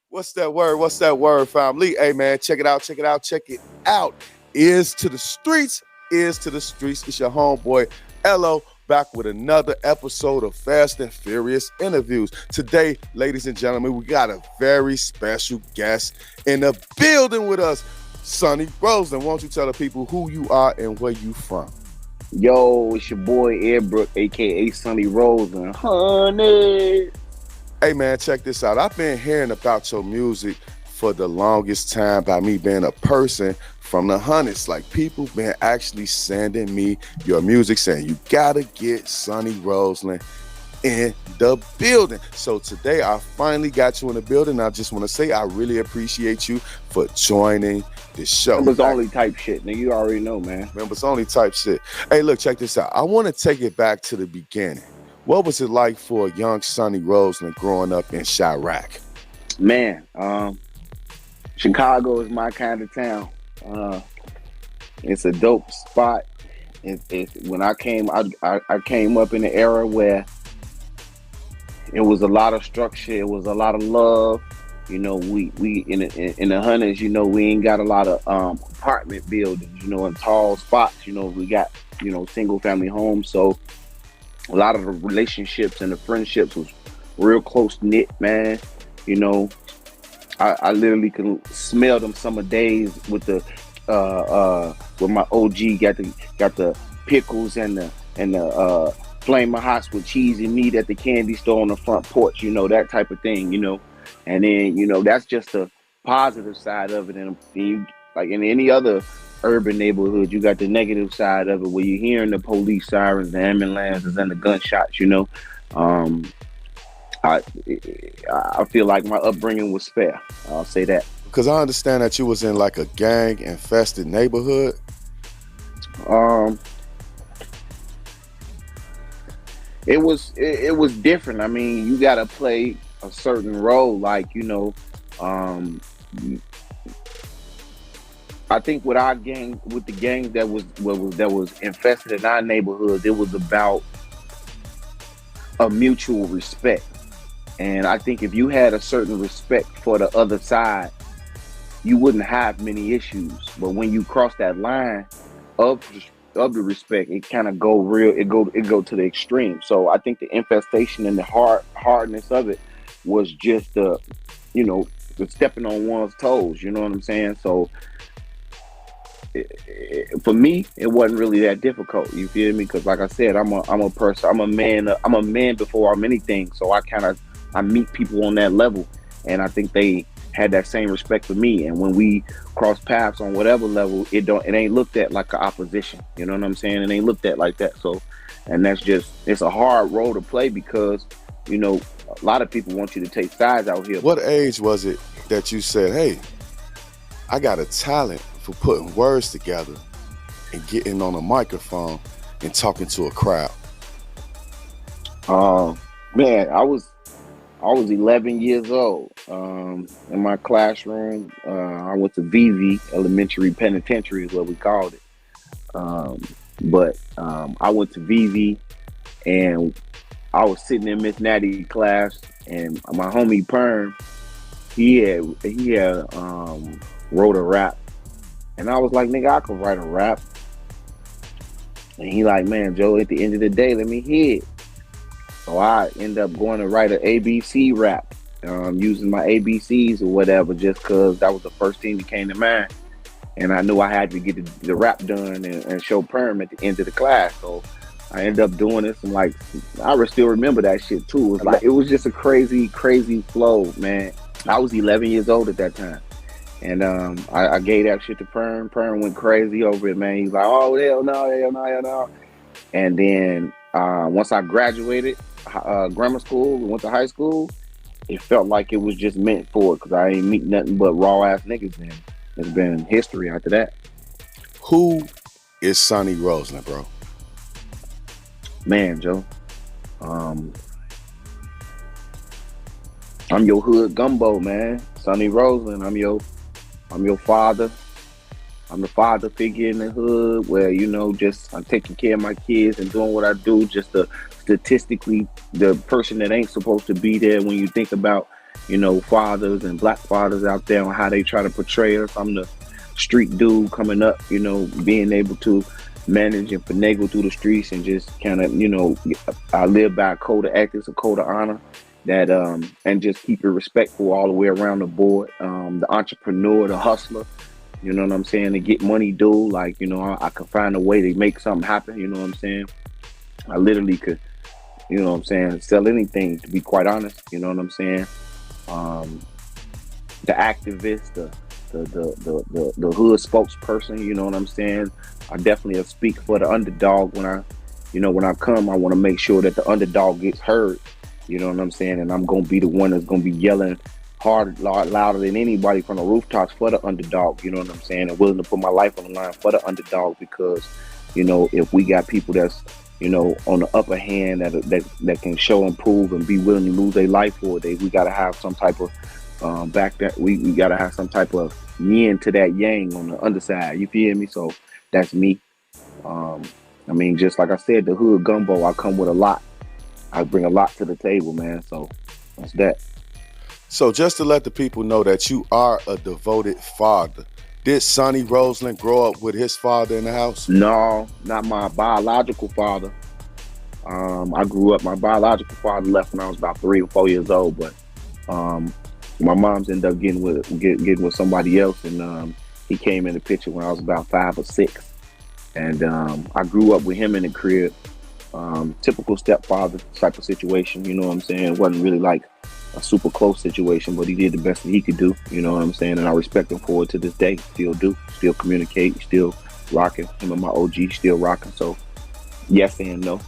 What's that word? What's that word, family? Hey, man, check it out, check it out, check it out. Is to the streets, is to the streets. It's your homeboy, Elo, back with another episode of Fast and Furious Interviews. Today, ladies and gentlemen, we got a very special guest in the building with us, Sonny Roseland. Why don't you tell the people who you are and where you from? Yo, it's your boy Edbrook, aka Sonny Roseland. Honey. Hey man, check this out. I've been hearing about your music for the longest time by me being a person from the hundreds. Like people been actually sending me your music saying you gotta get Sonny Roseland in the building. So today I finally got you in the building. I just want to say I really appreciate you for joining the show. Members only type shit, nigga. You already know, man. Members only type shit. Hey, look, check this out. I want to take it back to the beginning. What was it like for a young Sonny Roseland growing up in Chirac? Man, Chicago is my kind of town. It's a dope spot. When I came up in the era where it was a lot of structure, it was a lot of love. You know, we in the hundreds, you know, we ain't got a lot of apartment buildings, you know, and tall spots. You know, we got, you know, single family homes. So a lot of the relationships and the friendships was real close knit, man. You know, I literally can smell them summer days with the with my OG got the pickles and the flaming hots with cheese and meat at the candy store on the front porch, you know, that type of thing, you know. And then, you know, that's just the positive side of it. And you, like in any other urban neighborhood, you got the negative side of it where you're hearing the police sirens, the ambulances, and the gunshots, you know. I feel like my upbringing was fair. I'll say that. Because I understand that you was in like a gang infested neighborhood. It was different. I mean, you gotta play a certain role, like, you know. I think with our gang, with the gangs that was infested in our neighborhood, it was about a mutual respect. And I think if you had a certain respect for the other side, you wouldn't have many issues. But when you cross that line of the respect, it kind of go real. It go to the extreme. So I think the infestation and the hardness of it was just the, you know, the stepping on one's toes. You know what I'm saying? So for me, it wasn't really that difficult. You feel me? Because like I said, I'm a person. I'm a man before I'm anything. So I meet people on that level, and I think they had that same respect for me. And when we cross paths on whatever level, it ain't looked at like an opposition. You know what I'm saying? It ain't looked at like that. So, and it's a hard role to play because, you know, a lot of people want you to take sides out here. What age was it that you said, hey, I got a talent for putting words together and getting on a microphone and talking to a crowd? Man, I was 11 years old. In my classroom, I went to VV, Elementary Penitentiary is what we called it. But I went to VV, and I was sitting in Miss Natty's class, and my homie Perm, he had wrote a rap, and I was like, nigga, I could write a rap. And he like, man, Joe, at the end of the day, let me hear it. So I end up going to write an ABC rap, using my ABCs or whatever, just because that was the first thing that came to mind. And I knew I had to get the rap done and show Perm at the end of the class. So I ended up doing this, and like, I still remember that shit too. It was just a crazy, crazy flow, man. I was 11 years old at that time. And I gave that shit to Perm. Perm went crazy over it, man. He's like, oh, hell no. And then once I graduated grammar school and went to high school, it felt like it was just meant for it because I ain't meet nothing but raw ass niggas. And it's been history after that. Who is Sonny Roseland, bro? Man, Joe, I'm your hood gumbo, man. Sonny Roseland. I'm your father. I'm the father figure in the hood where, you know, just I'm taking care of my kids and doing what I do. Just statistically, the person that ain't supposed to be there when you think about fathers and black fathers out there on how they try to portray us. I'm the street dude coming up, being able to manage and finagle through the streets and just kind of, I live by a code of ethics, a code of honor that, and just keep it respectful all the way around the board. The entrepreneur, the hustler, you know what I'm saying, to get money due. Like, I could find a way to make something happen, you know what I'm saying? I literally could, sell anything, to be quite honest, you know what I'm saying? The activist, the hood spokesperson, you know what I'm saying? I definitely speak for the underdog. When I come, I want to make sure that the underdog gets heard, you know what I'm saying? And I'm going to be the one that's going to be yelling hard, louder than anybody from the rooftops for the underdog, you know what I'm saying? And willing to put my life on the line for the underdog, because, if we got people that's, on the upper hand that can show and prove and be willing to lose their life for it, we got to have some type of we got to have some type of yin to that yang on the underside. You feel me? So that's me. Just like I said, the hood gumbo, I come with a lot. I bring a lot to the table, man. So that's that. So just to let the people know that you are a devoted father. Did Sonny Roseland grow up with his father in the house? No, not my biological father. I grew up, my biological father left when I was about 3 or 4 years old, but my mom's ended up getting with somebody else, and he came in the picture when I was about 5 or 6. And I grew up with him in the crib. Typical stepfather type of situation, you know what I'm saying? It wasn't really like a super close situation, but he did the best that he could do, you know what I'm saying? And I respect him for it to this day. Still do, still communicate, still rocking. Him and my OG still rocking. So yes and no.